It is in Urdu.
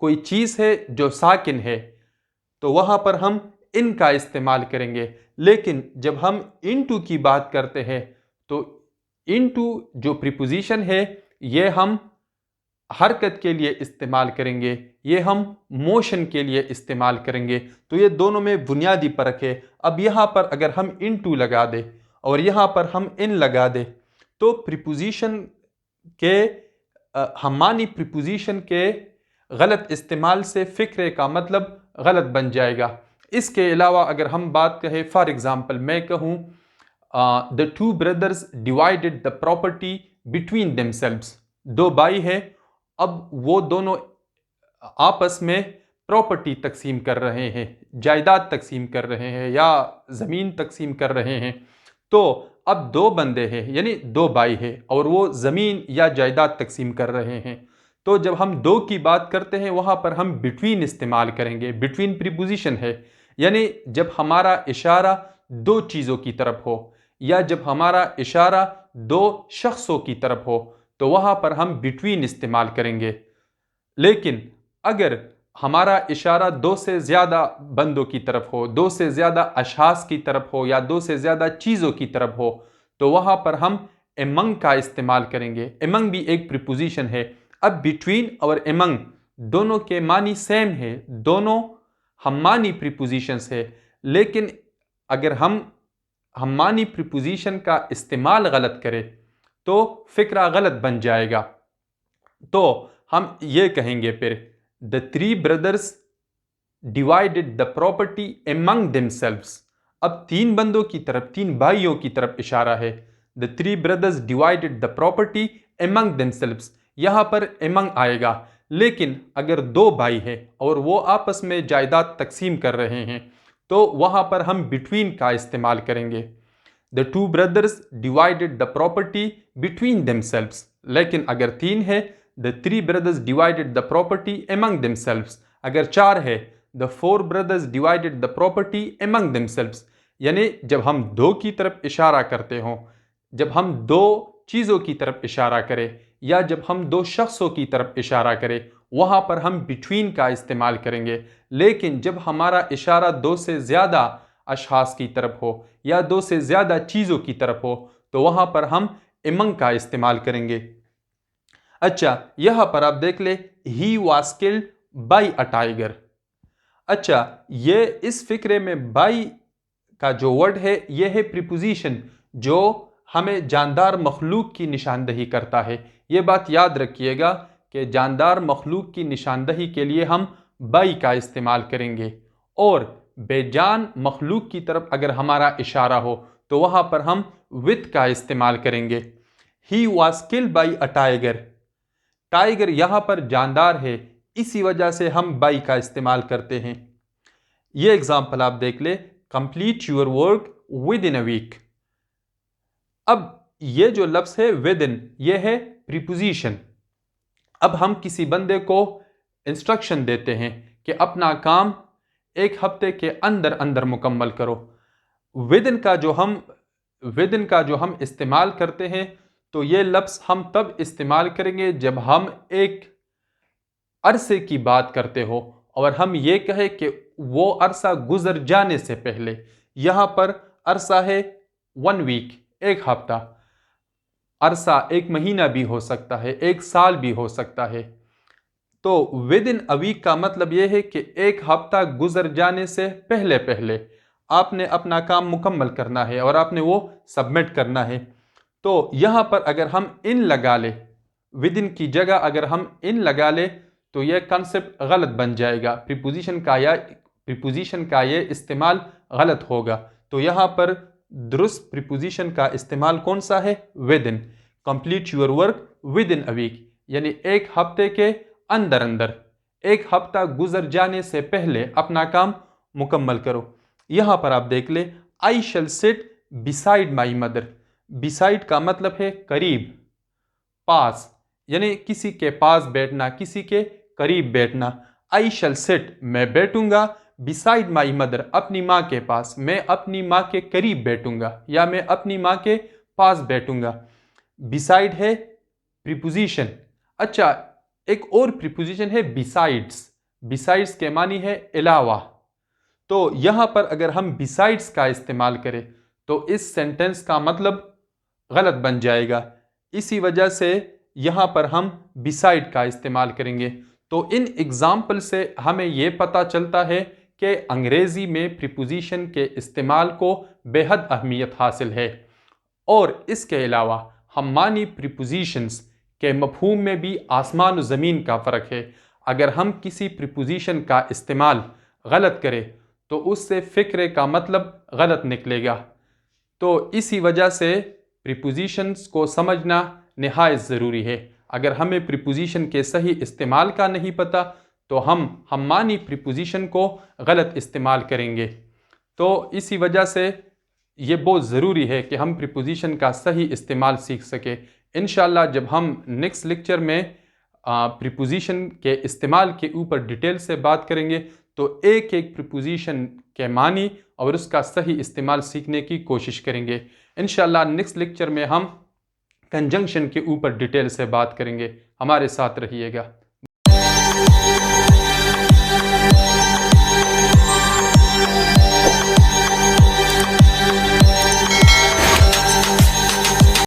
کوئی چیز ہے جو ساکن ہے تو وہاں پر ہم ان کا استعمال کریں گے، لیکن جب ہم انٹو کی بات کرتے ہیں تو انٹو جو پریپوزیشن ہے یہ ہم حرکت کے لیے استعمال کریں گے، یہ ہم موشن کے لیے استعمال کریں گے، تو یہ دونوں میں بنیادی فرق ہے۔ اب یہاں پر اگر ہم انٹو لگا دیں اور یہاں پر ہم ان لگا دیں تو پریپوزیشن کے ہمانی پریپوزیشن کے غلط استعمال سے فکرے کا مطلب غلط بن جائے گا۔ اس کے علاوہ اگر ہم بات کہیں، فار ایگزامپل میں کہوں the two brothers divided the property between themselves، دو بھائی ہیں، اب وہ دونوں آپس میں پراپرٹی تقسیم کر رہے ہیں، جائیداد تقسیم کر رہے ہیں یا زمین تقسیم کر رہے ہیں، تو اب دو بندے ہیں یعنی دو بھائی ہیں اور وہ زمین یا جائیداد تقسیم کر رہے ہیں، تو جب ہم دو کی بات کرتے ہیں وہاں پر ہم بٹوین استعمال کریں گے۔ بٹوین پریپوزیشن ہے، یعنی جب ہمارا اشارہ دو چیزوں کی طرف ہو یا جب ہمارا اشارہ دو شخصوں کی طرف ہو تو وہاں پر ہم بٹوین استعمال کریں گے، لیکن اگر ہمارا اشارہ دو سے زیادہ بندوں کی طرف ہو، دو سے زیادہ اشخاص کی طرف ہو یا دو سے زیادہ چیزوں کی طرف ہو تو وہاں پر ہم امنگ کا استعمال کریں گے۔ امنگ بھی ایک پریپوزیشن ہے۔ اب بٹوین اور امنگ دونوں کے معنی سیم ہے، دونوں ہم معنی پریپوزیشنز ہے، لیکن اگر ہم معنی پریپوزیشن کا استعمال غلط کریں تو فکرہ غلط بن جائے گا۔ تو ہم یہ کہیں گے پھر the three brothers divided the property among themselves، اب تین بندوں کی طرف، تین بھائیوں کی طرف اشارہ ہے۔ the three brothers divided the property among themselves، یہاں پر among آئے گا، لیکن اگر دو بھائی ہیں اور وہ آپس میں جائیداد تقسیم کر رہے ہیں تو وہاں پر ہم بٹوین کا استعمال کریں گے۔ the two brothers divided the property between themselves، لیکن اگر تین ہے the three brothers divided the property among themselves، اگر چار ہے the four brothers divided the property among themselves، یعنی جب ہم دو کی طرف اشارہ کرتے ہوں، جب ہم دو چیزوں کی طرف اشارہ کریں یا جب ہم دو شخصوں کی طرف اشارہ کریں وہاں پر ہم بٹوین کا استعمال کریں گے، لیکن جب ہمارا اشارہ دو سے زیادہ اشخاص کی طرف ہو یا دو سے زیادہ چیزوں کی طرف ہو تو وہاں پر ہم امنگ کا استعمال کریں گے۔ اچھا، یہاں پر آپ دیکھ لیں he was killed by a tiger۔ اچھا، یہ اس فکرے میں by کا جو ورڈ ہے یہ ہے پریپوزیشن جو ہمیں جاندار مخلوق کی نشاندہی کرتا ہے۔ یہ بات یاد رکھیے گا کہ جاندار مخلوق کی نشاندہی کے لیے ہم by کا استعمال کریں گے، اور بے جان مخلوق کی طرف اگر ہمارا اشارہ ہو تو وہاں پر ہم with کا استعمال کریں گے۔ he was killed by a tiger، tiger یہاں پر جاندار ہے، اسی وجہ سے ہم by کا استعمال کرتے ہیں۔ یہ اگزامپل آپ دیکھ لیں، complete your work within a week۔ اب یہ جو لفظ ہے within، یہ ہے پریپوزیشن۔ اب ہم کسی بندے کو انسٹرکشن دیتے ہیں کہ اپنا کام ایک ہفتے کے اندر اندر مکمل کرو۔ within کا جو ہم استعمال کرتے ہیں تو یہ لفظ ہم تب استعمال کریں گے جب ہم ایک عرصے کی بات کرتے ہو اور ہم یہ کہیں کہ وہ عرصہ گزر جانے سے پہلے۔ یہاں پر عرصہ ہے 1 week، ایک ہفتہ۔ عرصہ ایک مہینہ بھی ہو سکتا ہے، ایک سال بھی ہو سکتا ہے۔ تو within a week کا مطلب یہ ہے کہ ایک ہفتہ گزر جانے سے پہلے پہلے آپ نے اپنا کام مکمل کرنا ہے اور آپ نے وہ سبمٹ کرنا ہے۔ تو یہاں پر اگر ہم ان لگا لیں، within کی جگہ اگر ہم ان لگا لیں تو یہ کنسپٹ غلط بن جائے گا، پریپوزیشن کا یہ استعمال غلط ہوگا۔ تو یہاں پر درست پریپوزیشن کا استعمال کون سا ہے؟ within۔ complete your work within a week، یعنی ایک ہفتے کے اندر اندر، ایک ہفتہ گزر جانے سے پہلے اپنا کام مکمل کرو۔ یہاں پر آپ دیکھ لیں I shall sit beside my mother۔ beside کا مطلب ہے قریب، پاس، یعنی کسی کے پاس بیٹھنا، کسی کے قریب بیٹھنا۔ I shall sit، میں بیٹھوں گا، beside my mother، اپنی ماں کے پاس، میں اپنی ماں کے قریب بیٹھوں گا یا میں اپنی ماں کے پاس بیٹھوں گا۔ beside ہے پریپوزیشن۔ اچھا، ایک اور پریپوزیشن ہے besides. besides کے معنی ہے علاوہ. تو یہاں پر اگر ہم besides کا استعمال کریں تو اس سینٹنس کا مطلب غلط بن جائے گا. اسی وجہ سے یہاں پر ہم beside کا استعمال کریں گے. تو ان ایگزامپل سے ہمیں یہ پتہ چلتا ہے کہ انگریزی میں پریپوزیشن کے استعمال کو بے حد اہمیت حاصل ہے. اور اس کے علاوہ ہم معنی پریپوزیشنز کے مفہوم میں بھی آسمان و زمین کا فرق ہے. اگر ہم کسی پریپوزیشن کا استعمال غلط کریں تو اس سے فکرے کا مطلب غلط نکلے گا. تو اسی وجہ سے پریپوزیشنز کو سمجھنا نہایت ضروری ہے. اگر ہمیں پریپوزیشن کے صحیح استعمال کا نہیں پتہ تو ہم معنی پریپوزیشن کو غلط استعمال کریں گے. تو اسی وجہ سے یہ بہت ضروری ہے کہ ہم پریپوزیشن کا صحیح استعمال سیکھ سکیں. انشاءاللہ جب ہم نیکسٹ لیکچر میں پریپوزیشن کے استعمال کے اوپر ڈیٹیل سے بات کریں گے تو ایک ایک پریپوزیشن کے معنی اور اس کا صحیح استعمال سیکھنے کی کوشش کریں گے. انشاءاللہ نیکسٹ لیکچر میں ہم کنجنکشن کے اوپر ڈیٹیل سے بات کریں گے. ہمارے ساتھ رہیے گا.